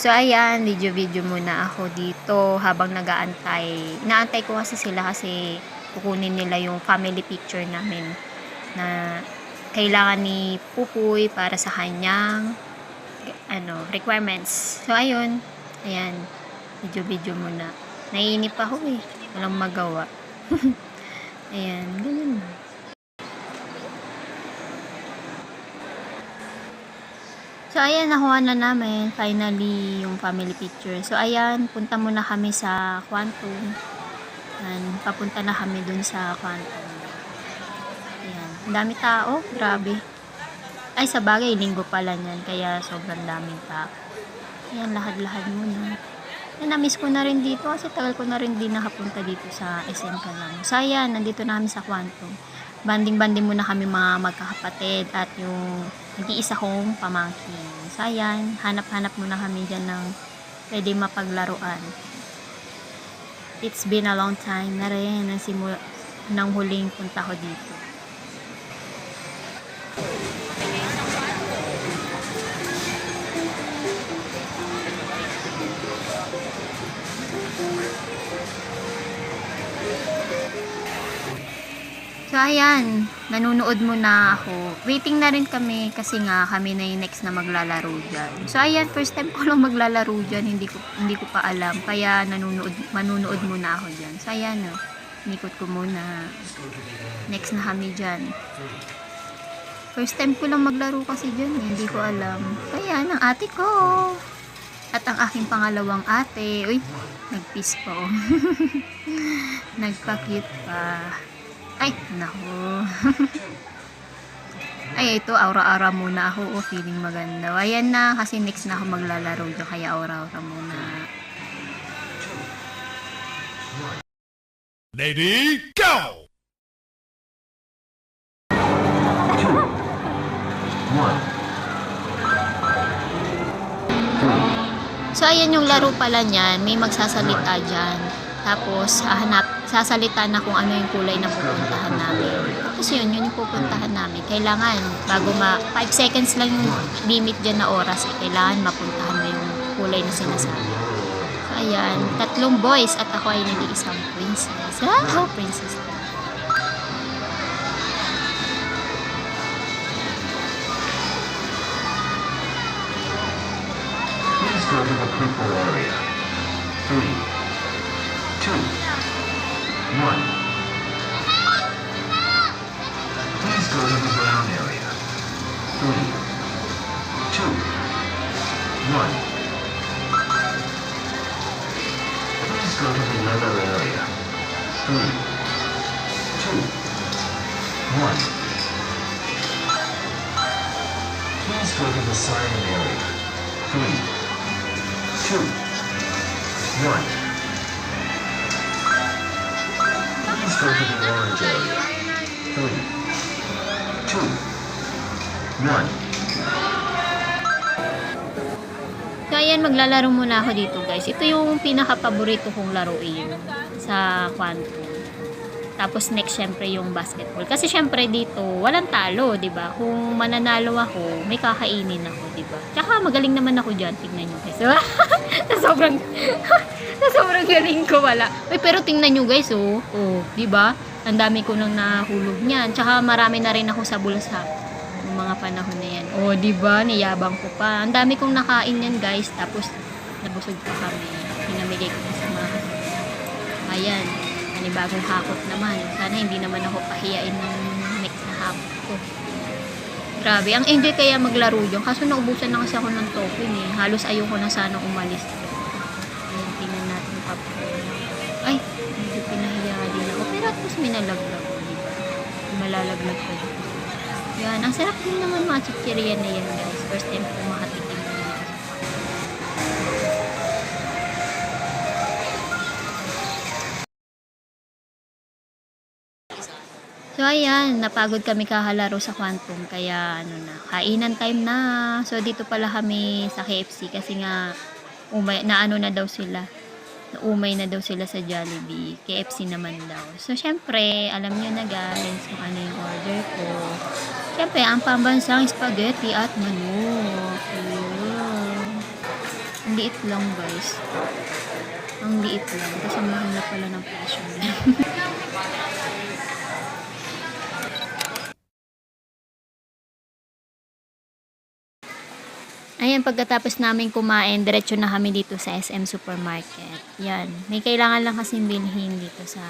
So ayan, video-video muna ako dito habang nag-aantay. Inaantay ko kasi sila kasi kukunin nila yung family picture namin na kailangan ni Pupuy para sa kanyang requirements. So ayun, ayan, video-video muna. Naiinip ako eh, walang magawa. Ayan, ganun. So, ayan, nakuha na namin finally yung family picture. So, ayan, punta muna kami sa Quantum. Ayan, papunta na kami dun sa Quantum. Ayan, ang dami tao, grabe. Ay, sa bagay, linggo pala niyan, kaya sobrang daming tao. Ayan, lahad-lahad muna. Ayan, na-miss ko na rin dito kasi tagal ko na rin din nakapunta dito sa SM Calamo. So, ayan, nandito na kami sa Quantum. Banding-banding muna kami mga magkakapatid at yung nag-iisa kong pamangkin. So, ayan, hanap-hanap muna kami dyan ng pwede mapaglaruan. It's been a long time na rin nang huling punta ko dito. So, ayan, nanonood muna ako. Waiting na rin kami kasi nga kami na yung next na maglalaro dyan. So, ayan, first time ko lang maglalaro dyan. Hindi ko pa alam. Kaya manunood muna ako dyan. So, ayan, nikot ko muna. Next na kami dyan. First time ko lang maglaro kasi dyan. Hindi ko alam. Kaya, ang ate ko. At ang aking pangalawang ate. Uy, nag-peace pa oh. Nagpa-cute pa. Ay, naku. Ay, ito, aura-aura muna ako. Oh, feeling maganda. Ayan na, kasi next na ako maglalaro dyan. Kaya aura-aura muna. Lady, go! 2, 1. So, ayan yung laro pala niyan. May magsasalita dyan. Tapos, sasalita na kung ano yung kulay na pupuntahan namin. Tapos yun yung pupuntahan namin. Kailangan, bago 5 seconds lang yung limit dyan na oras, kailangan mapuntahan mo yung kulay na sinasabi. So, ayan, 3 boys at ako ay nag-iisang princess. Ah, princess. Please go to the purple area. 3, 2, 1. Please go to the brown area. 3, 2, 1. Please go to the yellow area. 3, 2, 1. Please go to the cyan area. 3, 2, 1. Please go to the orange area. 3, 2, 1. So, ayan, maglalaro muna ako dito, guys. Ito yung pinaka-paborito kong laruin sa Quantum. Tapos, next, syempre, yung basketball. Kasi, syempre, dito, walang talo, diba? Kung mananalo ako, may kakainin ako, diba? Tsaka, magaling naman ako dyan. Tingnan nyo, guys. sobrang galing ko, wala. Uy, pero tingnan nyo, guys, oh. Oh, diba? Ang dami ko nang nahulog niyan. Tsaka, marami na rin ako sa bulsa. Yung mga panahon na yan. Oh, diba? Niyabang ko pa. Ang dami kong nakain yan, guys. Tapos, nabusog pa kami. Pinamigay ko sa mga. Ayan. Bagong hakot naman. Sana hindi naman ako pahiyain ng next na hakot ko. Grabe. Ang enjoy kaya maglaro yun. Kaso naubusan na kasi ako ng token eh. Halos ayoko na sana umalis. Ayan, tingnan natin yung popcorn. Ay, medyo pinahiya din ako. Pero at least may nalaglag ko, diba? Malalaglag ko dito. Yan. Ang sarap din naman mga chichirya na yan, guys. First time ko makatikim na dito. So, ayan, napagod kami kahalaro sa Quantum, kaya, kainan time na. So, dito pala kami sa KFC kasi nga, naano na daw sila. Naumay na daw sila sa Jollibee. KFC naman daw. So, syempre, alam nyo na guys, kung ano yung order ko. Syempre, ang pambansang spaghetti at manok. Ayun. Ang liit lang guys. Ang liit lang. Kasi mahal na pala ng presyo niya. Ayan, pagkatapos namin kumain, diretso na kami dito sa SM Supermarket. Yan. May kailangan lang kasing bilhin dito sa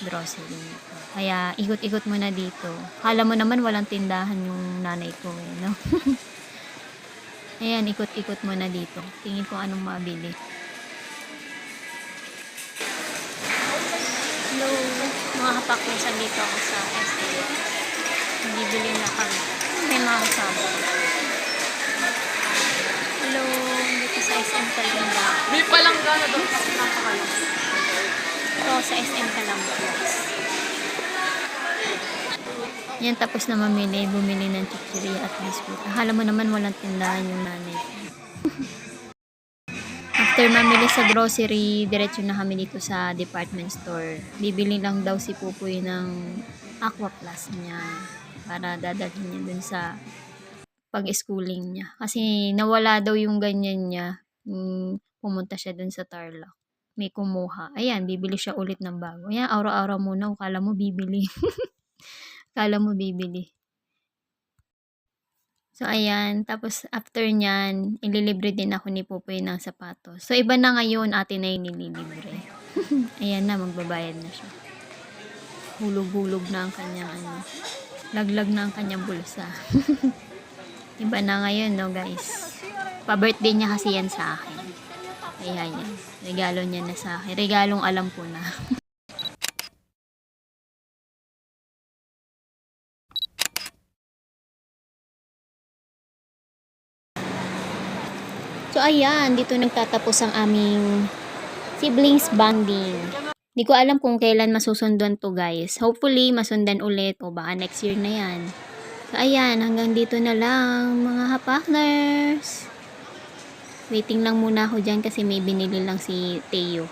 grocery. Kaya, ikot-ikot muna dito. Kala mo naman walang tindahan yung nanay ko eh, no? Ayan, ikot-ikot muna dito. Tingin ko anong mabili. Hello, mga kapakis, dito ako sa SM. Bibili na kami. May mga kasama. Hello, dito sa SM Kalamba. May palangga na doon kasi napakalang. Ito sa SM Kalamba, guys. Yan, tapos na bumili ng chichirya at biscuit. Akala mo naman walang tindahan yung nanay ko. After mamili sa grocery, diretso na kami dito sa department store. Bibili lang daw si Pupoy ng Aqua Plus niya para dadalhin niya dun sa pag-schooling niya. Kasi nawala daw yung ganyan niya. Pumunta siya dun sa Tarlac. May kumuha. Ayan, bibili siya ulit ng bago. Ayan, araw-araw muna. Kala mo bibili. Kala mo bibili. So, ayan. Tapos, after nyan, ililibre din ako ni Pupoy ng sapatos. So, iba na ngayon, atin na yung nililibre. Ayan na, magbabayad na siya. Hulog-hulog na ang kanyang laglag na ang kanyang bulsa. Iba na ngayon, no, guys. Pa-birthday niya kasi yan sa akin. Kaya yan. Regalo niya na sa akin. Regalong alam ko na. So, ayan. Dito nagtatapos ang aming siblings bonding. Hindi ko alam kung kailan masusundan to, guys. Hopefully, masundan ulit. O baka next year na yan. So, ayan. Hanggang dito na lang, mga hapakners. Waiting lang muna ako dyan kasi may binili lang si Teo.